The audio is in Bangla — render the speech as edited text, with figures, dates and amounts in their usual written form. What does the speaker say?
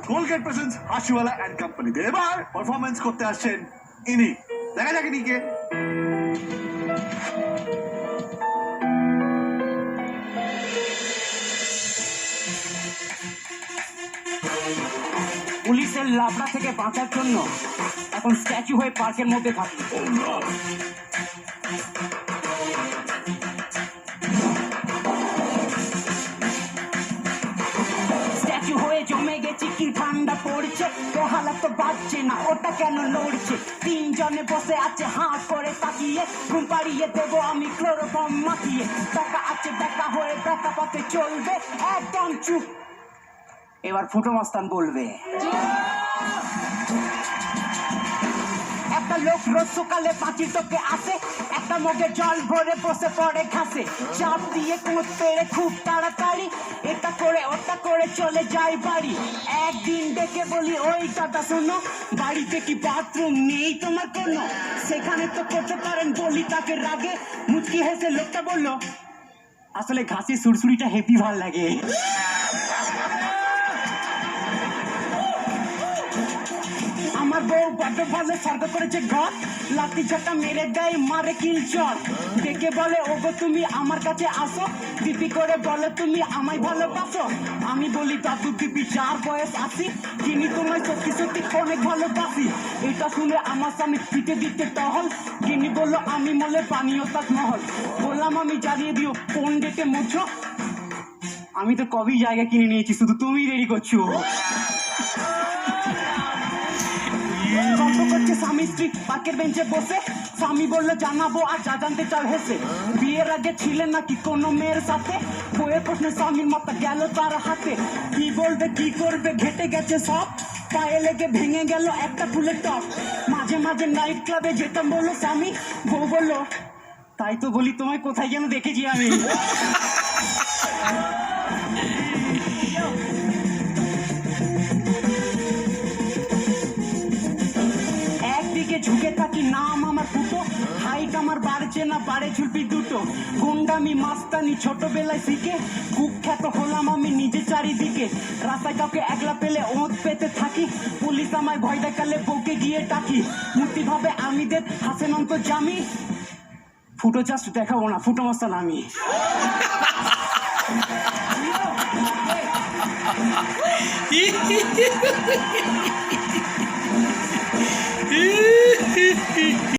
কোলগেট প্রেজেন্টস হাসিওয়ালা অ্যান্ড কোম্পানিতে এবার পারফরমেন্স করতে আসছেন ইনি। দেখা যাক ইনি কে। পুলিশের লাবড়া থেকে বাঁচার জন্য এখন স্ট্যাচু হয়ে পার্কের মধ্যে থাকি। স্ট্যাচু হয়ে জমে গেছি, কি ঠান্ডা পড়ছে, বেহালা তো বাজছে না, ওটা কেন লড়ছে? তিনজনে বসে আছে হাঁ করে তাকিয়ে, ঘুম পাড়িয়ে দেবো আমি ক্লোরোফর্ম মাখিয়ে। টাকা আছে দেখা হয়ে দেখা পথে চলবে, একদম চুপ। এবার ফুটো মাস্তান বলবে। একটা লোক রোজ সকালে পাঁচির তোকে আসে, একটা মগে জল ভরে বসে পড়ে ঘাসে, চাপ দিয়ে কোঁচ পেড়ে খুব তাড়াতাড়ি এটা করে ওটা করে চলে যায় বাড়ি। একদিন ডেকে বলি, ওই দাদা শোনো, বাড়িতে কি বাথরুম নেই তোমার কোনো? সেখানে তো করতে পারেন বলি তাকে রাগে। মুচকি হেসে লোকটা বললো, আসলে ঘাসের সুরসুরিটা হেভি ভাল লাগে। আমার বউ বড্ড ভালো স্বর্গ করেছে ঘর, লাঠি ঝাঁটা মেরে দেয় মারে কিল চর। ডেকে বলে, ওগো তুমি আমার কাছে আসো, দিপি করে বলে তুমি আমায় ভালোবাসো। আমি বলি, দাদু দিপি যার বয়স 80, যিনি তোমায় সত্যি সত্যি অনেক ভালোবাসি। এটা শুনে আমার স্বামী পিঠে দিতে টহল, যিনি বললো আমি মলে পানীয় তাজমহল। বললাম আমি জানিয়ে দিও কোন ডেটে মুছো, আমি তো কবেই জায়গা কিনে নিয়েছি, শুধু তুমি রেডি করছো। গল্প করছে স্বামী স্ত্রী পার্কের বেঞ্চে বসে, স্বামী বললো জানাবো আর যা জানতে চাও হেসে। বিয়ের আগে ছিলেন নাকি কোনো মেয়ের সাথে? বইয়ের প্রশ্নে স্বামীর মাথা গেল তার হাতে। কি বলবে কি করবে ঘেটে গেছে সব, পায়ে লেগে ভেঙে গেল একটা ফুলের টপ। মাঝে মাঝে নাইট ক্লাবে যেতাম বললো স্বামী, বউ বললো তাই তো বলি তোমায় কোথায় যেন দেখেছি আমি। একদিকে ঝুঁকে থাকি, নাম আমার ফুটো, হাইট আমার বাড়ছে না বাড়ে ঝুলপি দুটো। গুন্ডামি মাস্তানি ছোটবেলায় শিখে, কুখ্যাত হলাম আমি নিজে চারিদিকে। রাস্তায় কাউকে একলা পেলে ওঁত পেতে থাকি, পুলিশ আমায় ভয় দেখালে বউকে গিয়ে ডাকি। মূর্তি ভাবে আমি দেখ হাসেন অন্ত জামি, ফুটো চাষ দেখাবো না, ফুটো মাস্তান আমি।